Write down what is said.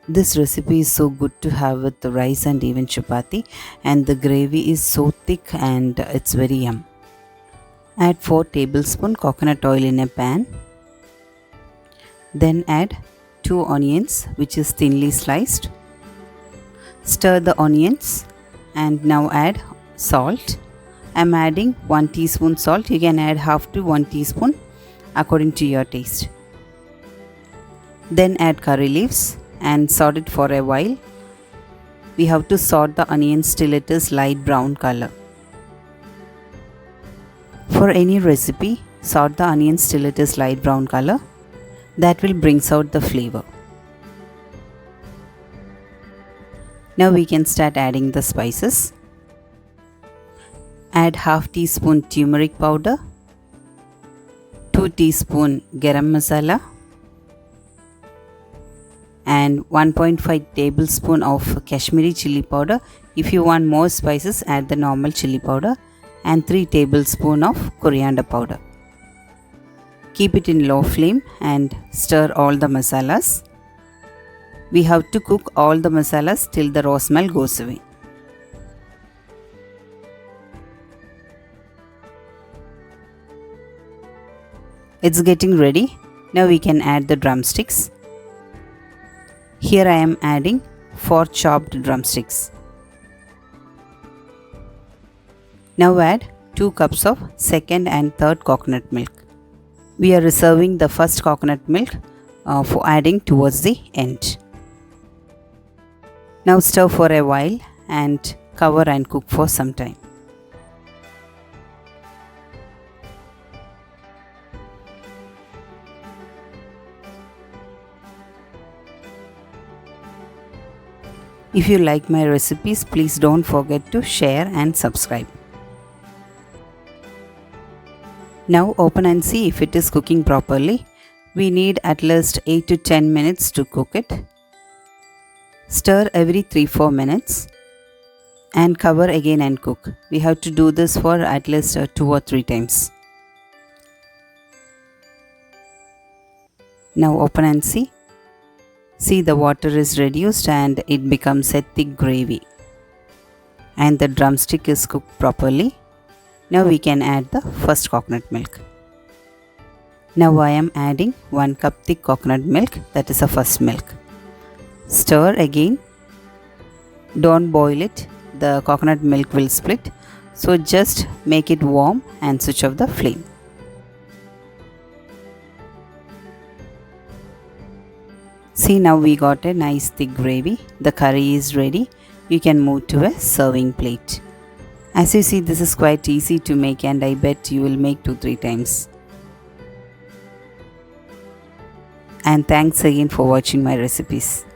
This recipe is so good to have with the rice and even chapati, and the gravy is so thick and it's very yum. Add 4 tablespoons coconut oil in a pan. Then add 2 onions which is thinly sliced. Stir the onions and now add salt. I am adding 1 teaspoon salt. You can add half to 1 teaspoon according to your taste. Then add curry leaves and saute it for a while. We have to saute the onions till it is light brown color. For any recipe, saute the onions till it is light brown color. That will brings out the flavor. Now we can start adding the spices. Add half teaspoon turmeric powder, 2 teaspoon garam masala, and 1.5 tablespoon of Kashmiri chili powder. If you want more spices, add the normal chili powder, and 3 tablespoon of coriander powder. Keep it in low flame and stir all the masalas. We have to cook all the masalas till the raw smell goes away. It's getting ready. Now we can add the drumsticks. Here I am adding 4 chopped drumsticks. Now add 2 cups of second and third coconut milk. We are reserving the first coconut milk for adding towards the end. Now stir for a while and cover and cook for some time. If you like my recipes, please don't forget to share and subscribe. Now open and see if it is cooking properly. We need at least 8 to 10 minutes to cook it. Stir every 3-4 minutes and cover again and cook. We have to do this for at least 2 or 3 times. Now open and see. See, the water is reduced and it becomes a thick gravy. And the drumstick is cooked properly. Now we can add the first coconut milk. Now I am adding 1 cup thick coconut milk, that is the first milk. Stir again. Don't boil it, the coconut milk will split. So just make it warm and switch off the flame. See, now we got a nice thick gravy. The curry is ready. You can move to a serving plate. As you see, this is quite easy to make and I bet you will make 2-3 times. And thanks again for watching my recipes.